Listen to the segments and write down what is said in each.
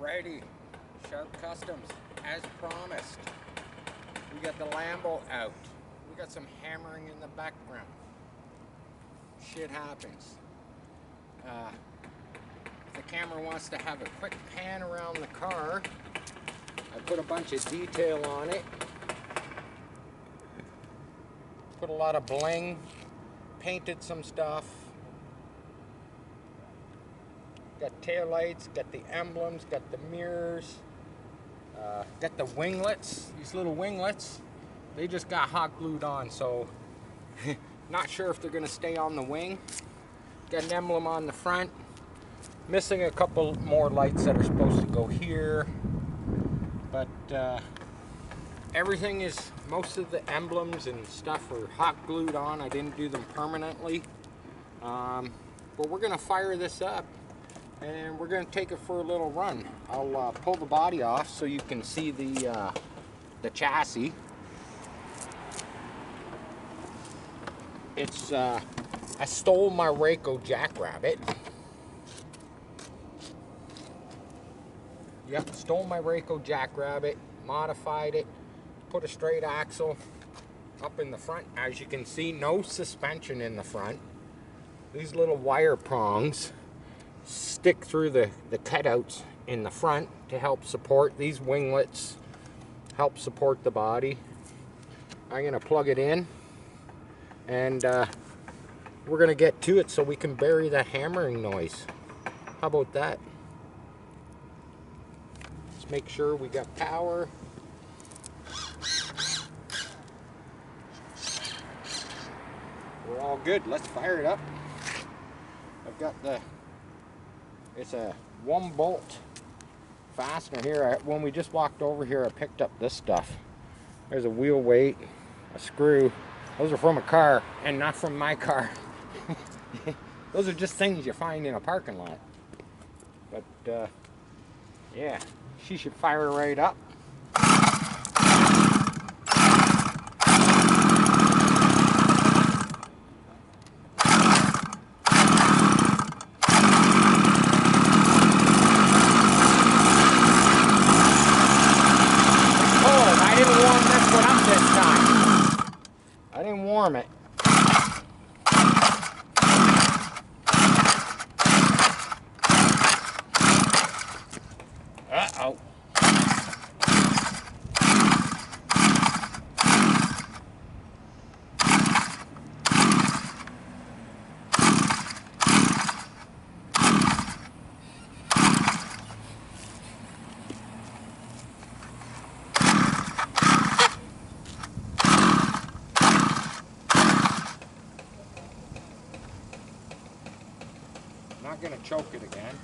Alrighty, Sharp Customs, as promised. We got the Lambo out. We got some hammering in the background. Shit happens. If the camera wants to have a quick pan around the car, I put a bunch of detail on it. Put a lot of bling, painted some stuff. Got tail lights, got the emblems, got the mirrors, got the winglets, these little winglets. They just got hot glued on, so not sure if they're gonna stay on the wing. Got an emblem on the front. Missing a couple more lights that are supposed to go here. But everything is, most of the emblems and stuff are hot glued on. I didn't do them permanently. But we're gonna fire this up and we're going to take it for a little run. I'll pull the body off so you can see the chassis. It's I stole my Rayco Jackrabbit. Yep, stole my Rayco Jackrabbit, modified it, put a straight axle up in the front. As you can see, no suspension in the front. These little wire prongs stick through the cutouts in the front to help support. These winglets help support the body. I'm going to plug it in and we're going to get to it so we can bury the hammering noise. How about that? Let's make sure we got power. We're all good. Let's fire it up. I've got it's a 1-bolt fastener here. When we just walked over here, I picked up this stuff. There's a wheel weight, a screw. Those are from a car and not from my car. Those are just things you find in a parking lot. But yeah, she should fire right up. I didn't warm it. Uh-oh. Not gonna choke it again.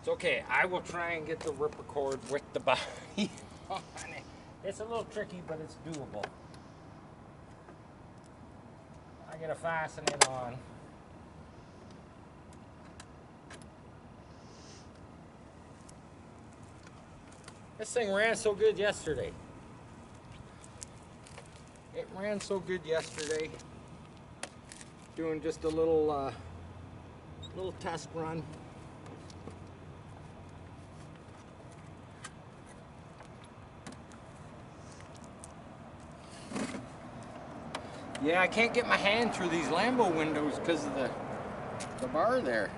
It's okay, I will try and get the ripper cord with the body on it. It's a little tricky, but it's doable. I gotta fasten it on. This thing ran so good yesterday. It ran so good yesterday. Doing just a little test run. Yeah, I can't get my hand through these Lambo windows because of the bar there.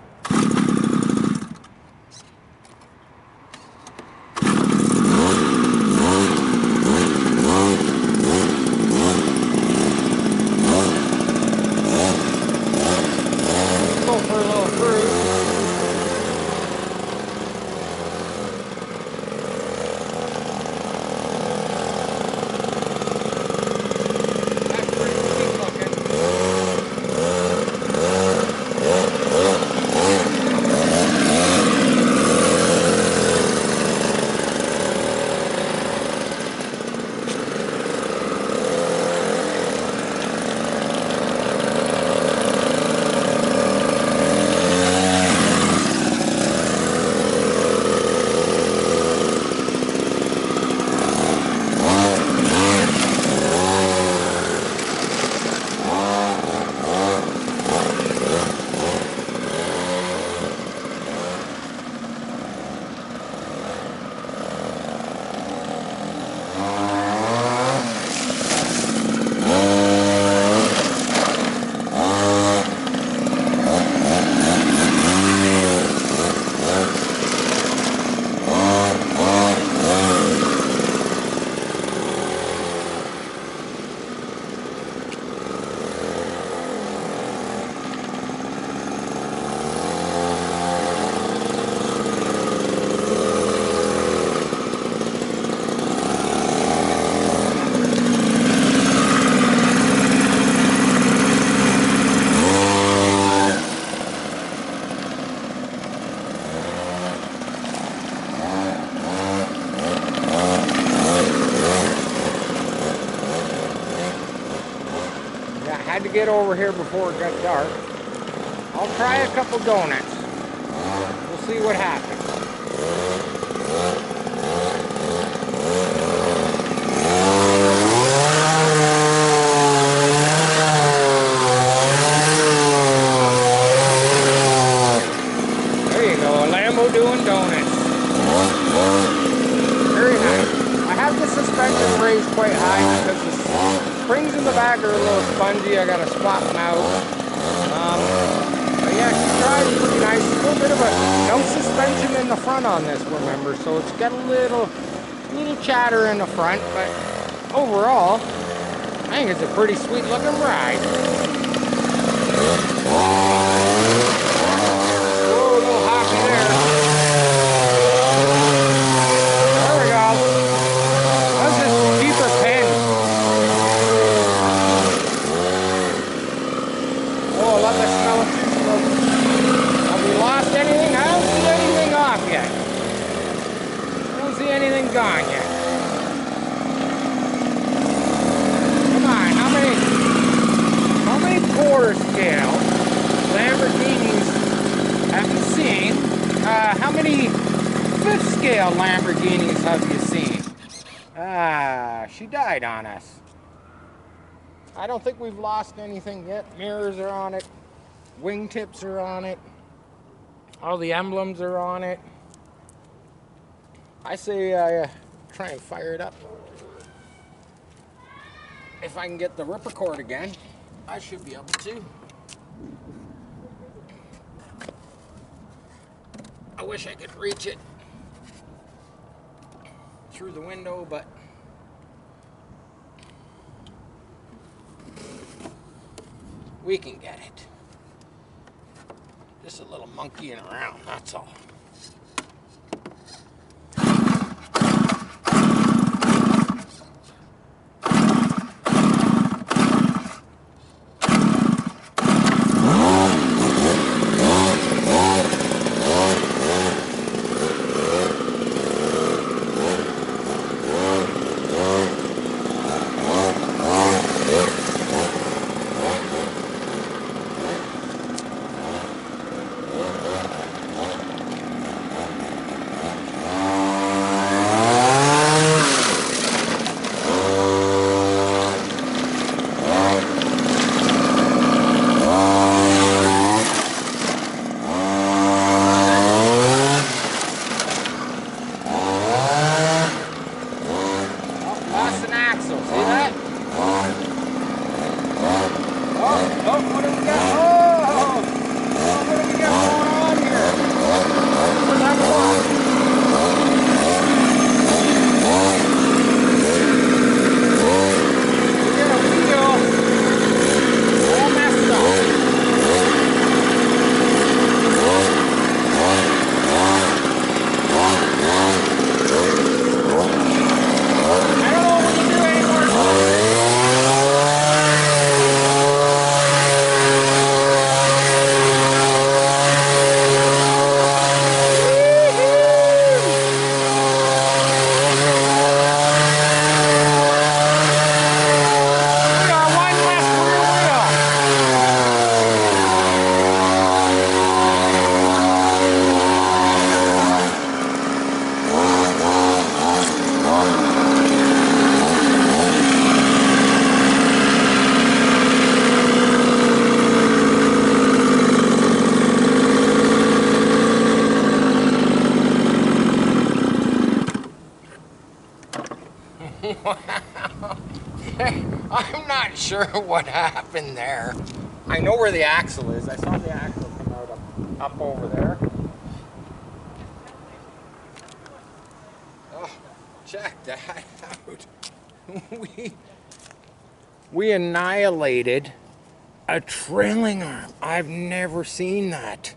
Go for a little cruise. Had to get over here before it got dark. I'll try a couple donuts. We'll see what happens. There you go, a Lambo doing donuts. Very nice. I have the suspension raised quite high because the springs in the back are a little spongy. I gotta swap them out. But yeah, she drives pretty nice. A little bit of no suspension in the front on this, remember, so it's got a little chatter in the front, but overall, I think it's a pretty sweet looking ride. Whoa, a little hoppy there. There we go. That's just deeper pin. Oh, I love the smell of too smoke. Have we lost anything? I don't see anything off yet. I don't see anything gone yet. Come on, how many quarter scale Lamborghinis have you seen? How many fifth scale Lamborghinis have you seen? She died on us. I don't think we've lost anything yet. Mirrors are on it. Wingtips are on it. All the emblems are on it. I say try and fire it up. If I can get the ripper cord again, I should be able to. I wish I could reach it through the window, but we can get it. Just a little monkeying around, that's all. I'm not sure what happened there. I know where the axle is. I saw the axle come out up over there. Oh, check that out. We annihilated a trailing arm. I've never seen that.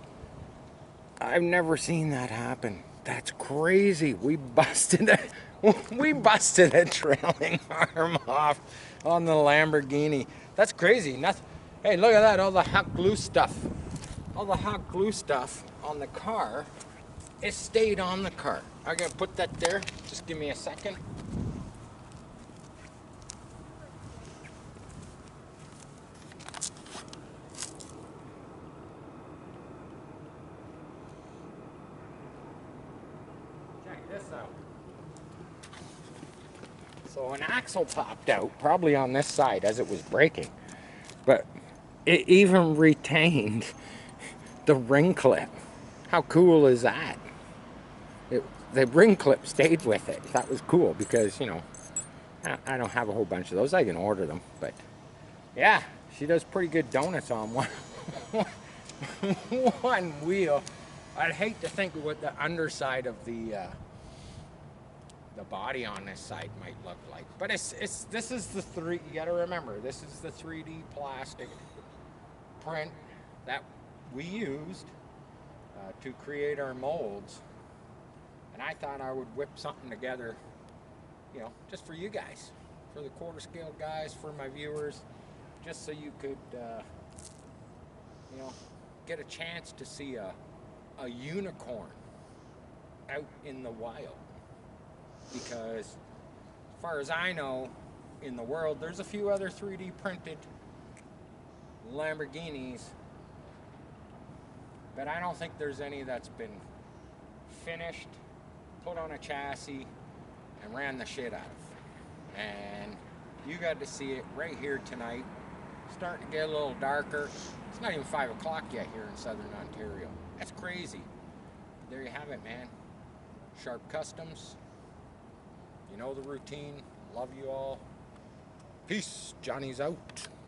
I've never seen that happen. That's crazy. We busted a trailing arm off on the Lamborghini. That's crazy. Nothing. Hey, look at that. All the hot glue stuff. All the hot glue stuff on the car. It stayed on the car. I'm gonna put that there. Just give me a second. Check this out. So an axle popped out, probably on this side as it was braking, but it even retained the ring clip. How cool is that? The ring clip stayed with it. That was cool because, you know, I don't have a whole bunch of those. I can order them, but yeah, she does pretty good donuts on one one wheel. I'd hate to think what the underside of the body on this side might look like, but this is the you got to remember, this is the 3D plastic print that we used to create our molds, and I thought I would whip something together, you know, just for you guys, for the quarter scale guys, for my viewers, just so you could you know, get a chance to see a unicorn out in the wild. Because as far as I know, in the world, there's a few other 3D printed Lamborghinis, but I don't think there's any that's been finished, put on a chassis, and ran the shit out of. And you got to see it right here tonight. Starting to get a little darker. It's not even 5 o'clock yet here in Southern Ontario. That's crazy. There you have it, man. Sharp Customs. You know the routine. Love you all. Peace. Johnny's out.